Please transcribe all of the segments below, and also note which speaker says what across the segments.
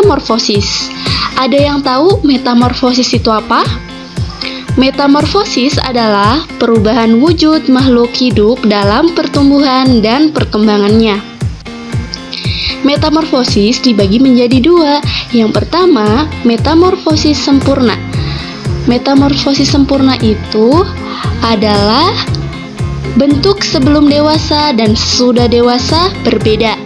Speaker 1: metamorfosis. Ada yang tahu metamorfosis itu apa? Metamorfosis adalah perubahan wujud makhluk hidup dalam pertumbuhan dan perkembangannya. Metamorfosis dibagi menjadi dua. Yang pertama, metamorfosis sempurna. Metamorfosis sempurna itu adalah bentuk sebelum dewasa dan sesudah dewasa berbeda.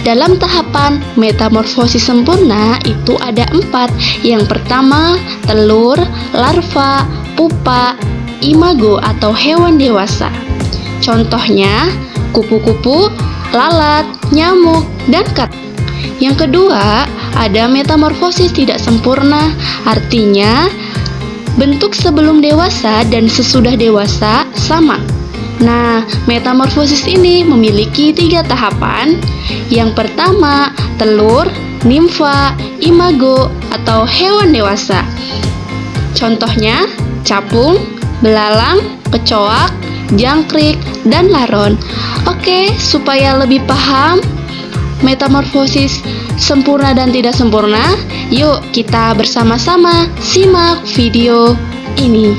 Speaker 1: Dalam tahapan metamorfosis sempurna itu ada 4. Yang pertama, telur, larva, pupa, imago atau hewan dewasa. Contohnya, kupu-kupu, lalat, nyamuk, dan kat. Yang kedua, ada metamorfosis tidak sempurna, artinya bentuk sebelum dewasa dan sesudah dewasa sama. Nah, metamorfosis ini memiliki 3 tahapan. Yang pertama, telur, nimfa, imago, atau hewan dewasa. Contohnya, capung, belalang, kecoak, jangkrik, dan laron. Oke, supaya lebih paham metamorfosis sempurna dan tidak sempurna, yuk kita bersama-sama simak video ini.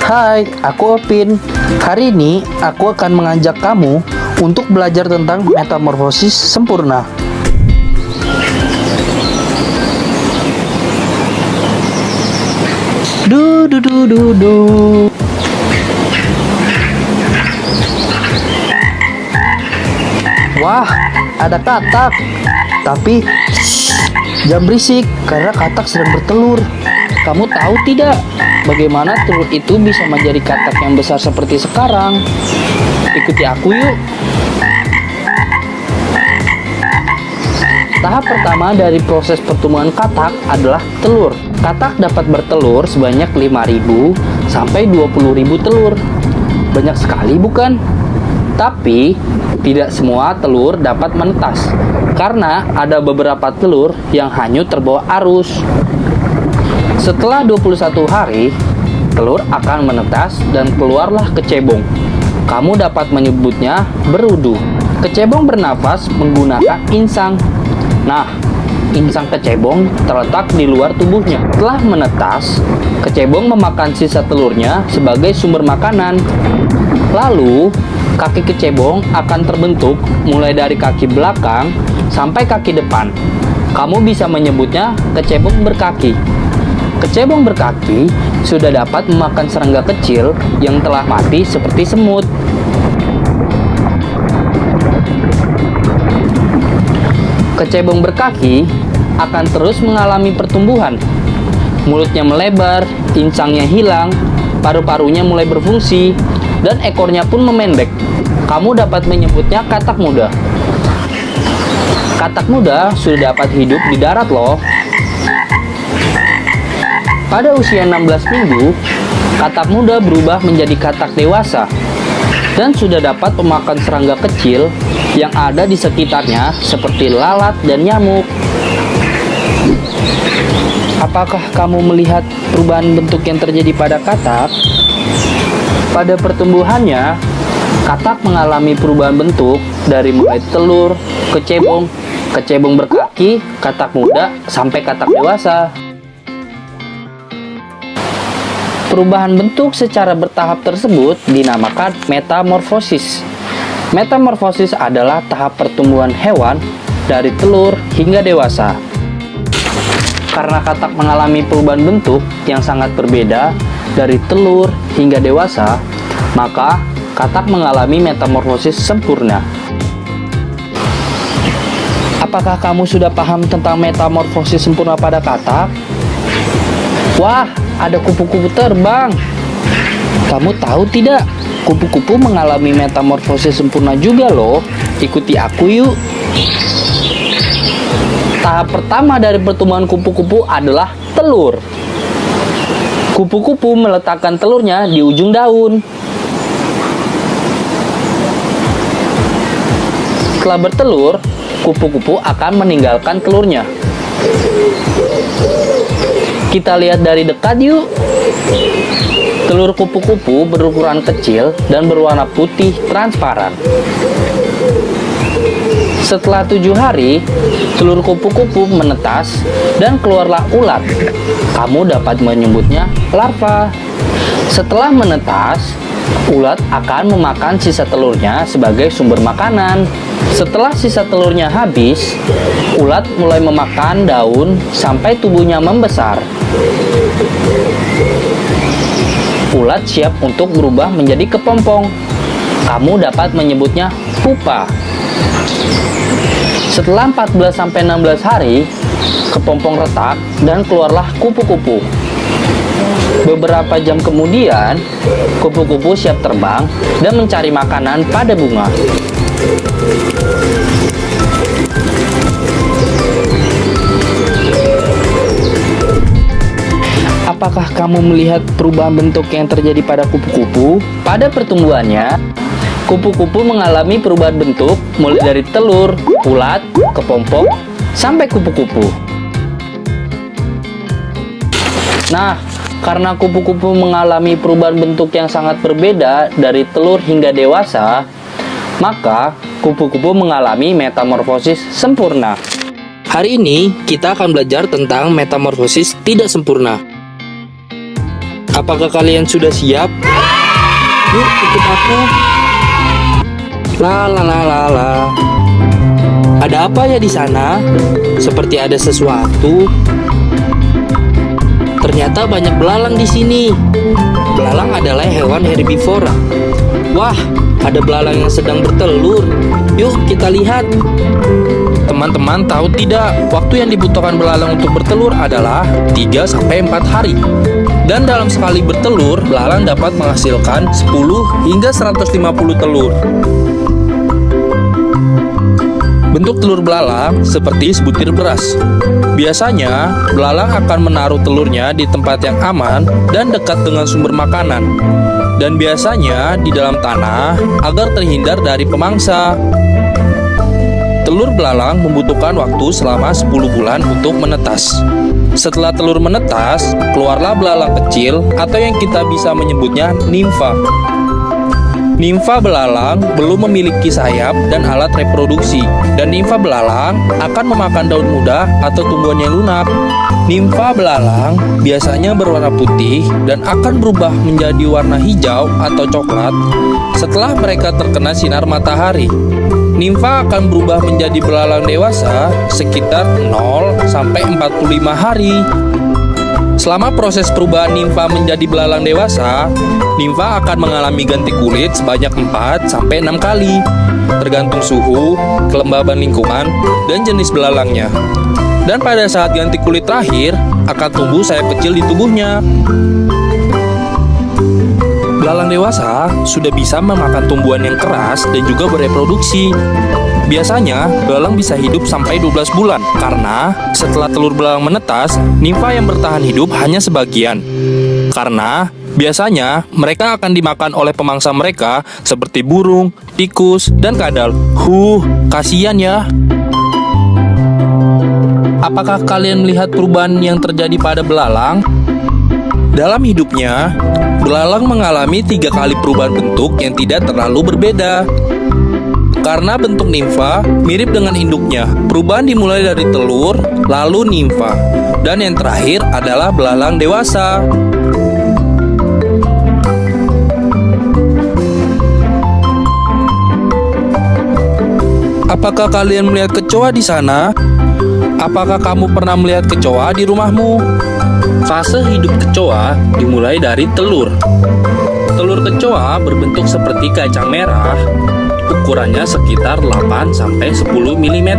Speaker 2: Hai, aku Opin. Hari ini aku akan mengajak kamu untuk belajar tentang metamorfosis sempurna. Du du du du du. Wah, ada katak. Tapi jangan berisik karena katak sedang bertelur. Kamu tahu tidak bagaimana telur itu bisa menjadi katak yang besar seperti sekarang? Ikuti aku yuk. Tahap pertama dari proses pertumbuhan katak adalah telur. Katak dapat bertelur sebanyak 5.000 sampai 20.000 telur. Banyak sekali bukan? Tapi tidak semua telur dapat menetas karena ada beberapa telur yang hanyut terbawa arus. Setelah 21 hari, telur akan menetas dan keluarlah kecebong. Kamu dapat menyebutnya berudu. Kecebong bernafas menggunakan insang. Nah, insang kecebong terletak di luar tubuhnya. Setelah menetas, kecebong memakan sisa telurnya sebagai sumber makanan. Lalu, kaki kecebong akan terbentuk mulai dari kaki belakang sampai kaki depan. Kamu bisa menyebutnya kecebong berkaki. Kecebong berkaki sudah dapat memakan serangga kecil yang telah mati seperti semut. Kecebong berkaki akan terus mengalami pertumbuhan. Mulutnya melebar, insangnya hilang, paru-parunya mulai berfungsi, dan ekornya pun memendek. Kamu dapat menyebutnya katak muda. Katak muda sudah dapat hidup di darat loh. Pada usia 16 minggu, katak muda berubah menjadi katak dewasa dan sudah dapat memakan serangga kecil yang ada di sekitarnya seperti lalat dan nyamuk. Apakah kamu melihat perubahan bentuk yang terjadi pada katak? Pada pertumbuhannya, katak mengalami perubahan bentuk dari mulai telur, kecebong, kecebong berkaki, katak muda, sampai katak dewasa. Perubahan bentuk secara bertahap tersebut dinamakan metamorfosis. Metamorfosis adalah tahap pertumbuhan hewan dari telur hingga dewasa. Karena katak mengalami perubahan bentuk yang sangat berbeda dari telur hingga dewasa, maka katak mengalami metamorfosis sempurna. Apakah kamu sudah paham tentang metamorfosis sempurna pada katak? Wah, ada kupu-kupu terbang. Kamu tahu tidak? Kupu-kupu mengalami metamorfosis sempurna juga loh. Ikuti aku yuk. Tahap pertama dari pertumbuhan kupu-kupu adalah telur. Kupu-kupu meletakkan telurnya di ujung daun. Setelah bertelur, kupu-kupu akan meninggalkan telurnya. Kita lihat dari dekat yuk. Telur kupu-kupu berukuran kecil dan berwarna putih transparan. Setelah 7 hari, telur kupu-kupu menetas dan keluarlah ulat. Kamu dapat menyebutnya larva. Setelah menetas, ulat akan memakan sisa telurnya sebagai sumber makanan. Setelah sisa telurnya habis, ulat mulai memakan daun sampai tubuhnya membesar. Ulat siap untuk berubah menjadi kepompong. Kamu dapat menyebutnya pupa. Setelah 14-16 hari, kepompong retak dan keluarlah kupu-kupu. Beberapa jam kemudian, kupu-kupu siap terbang dan mencari makanan pada bunga. Apakah kamu melihat perubahan bentuk yang terjadi pada kupu-kupu? Pada pertumbuhannya, kupu-kupu mengalami perubahan bentuk mulai dari telur, ulat, kepompong, sampai kupu-kupu. Nah, karena kupu-kupu mengalami perubahan bentuk yang sangat berbeda dari telur hingga dewasa, maka kupu-kupu mengalami metamorfosis sempurna. Hari ini kita akan belajar tentang metamorfosis tidak sempurna. Apakah kalian sudah siap? Yuk ikut aku. La la la la la. Ada apa ya di sana? Seperti ada sesuatu. Ternyata banyak belalang di sini. Belalang adalah hewan herbivora. Wah, ada belalang yang sedang bertelur. Yuk kita lihat. Teman-teman tahu tidak, waktu yang dibutuhkan belalang untuk bertelur adalah 3-4 hari. Dan dalam sekali bertelur, belalang dapat menghasilkan 10 hingga 150 telur. Bentuk telur belalang seperti sebutir beras. Biasanya, belalang akan menaruh telurnya di tempat yang aman dan dekat dengan sumber makanan. Dan biasanya di dalam tanah agar terhindar dari pemangsa. Telur belalang membutuhkan waktu selama 10 bulan untuk menetas. Setelah telur menetas, keluarlah belalang kecil atau yang kita bisa menyebutnya nimfa. Nimfa belalang belum memiliki sayap dan alat reproduksi, dan nimfa belalang akan memakan daun muda atau tumbuhan yang lunak. Nimfa belalang biasanya berwarna putih dan akan berubah menjadi warna hijau atau coklat setelah mereka terkena sinar matahari. Nimfa akan berubah menjadi belalang dewasa sekitar 0-45 hari. Selama proses perubahan nimfa menjadi belalang dewasa, nimfa akan mengalami ganti kulit sebanyak 4-6 kali, tergantung suhu, kelembaban lingkungan, dan jenis belalangnya. Dan pada saat ganti kulit terakhir, akan tumbuh sayap kecil di tubuhnya. Belalang dewasa sudah bisa memakan tumbuhan yang keras dan juga bereproduksi. Biasanya, belalang bisa hidup sampai 12 bulan karena setelah telur belalang menetas, nimfa yang bertahan hidup hanya sebagian. Karena biasanya mereka akan dimakan oleh pemangsa mereka seperti burung, tikus, dan kadal. Kasihan ya. Apakah kalian melihat perubahan yang terjadi pada belalang? Dalam hidupnya, belalang mengalami 3 kali perubahan bentuk yang tidak terlalu berbeda. Karena bentuk nimfa mirip dengan induknya, perubahan dimulai dari telur, lalu nimfa, dan yang terakhir adalah belalang dewasa. Apakah kalian melihat kecoa di sana? Apakah kamu pernah melihat kecoa di rumahmu? Fase hidup kecoa dimulai dari telur. Telur kecoa berbentuk seperti kacang merah. Ukurannya sekitar 8-10 mm.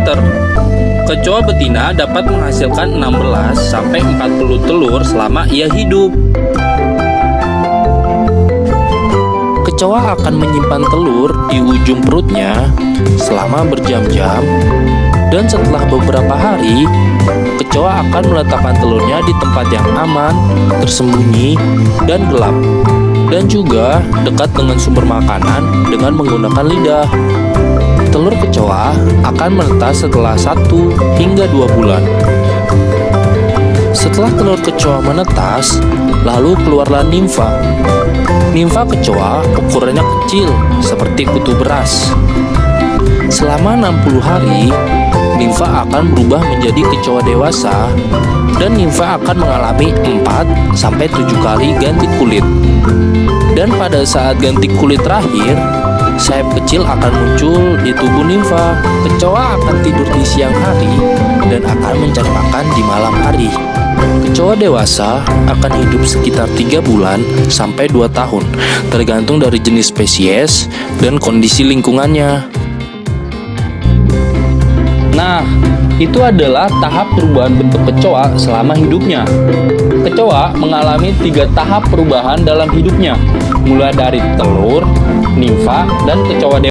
Speaker 2: Kecoa betina dapat menghasilkan 16-40 telur selama ia hidup. Kecoa akan menyimpan telur di ujung perutnya selama berjam-jam, dan setelah beberapa hari, kecoa akan meletakkan telurnya di tempat yang aman, tersembunyi, dan gelap, dan juga dekat dengan sumber makanan dengan menggunakan lidah. Telur kecoa akan menetas setelah 1 hingga 2 bulan. Setelah telur kecoa menetas, lalu keluarlah nimfa. Nimfa kecoa ukurannya kecil seperti kutu beras.
Speaker 3: Selama 60 hari, nimfa akan berubah menjadi kecoa dewasa dan nimfa akan mengalami 4-7 kali ganti kulit. Dan pada saat ganti kulit terakhir, sayap kecil akan muncul di tubuh nimfa. Kecoa akan tidur di siang hari dan akan mencari makan di malam hari. Kecoa dewasa akan hidup sekitar 3 bulan sampai 2 tahun, tergantung dari jenis spesies dan kondisi lingkungannya.
Speaker 2: Nah, itu adalah tahap perubahan bentuk kecoa selama hidupnya. Kecoa mengalami 3 tahap perubahan dalam hidupnya, mulai dari telur, nimfa, dan kecoa dewasa.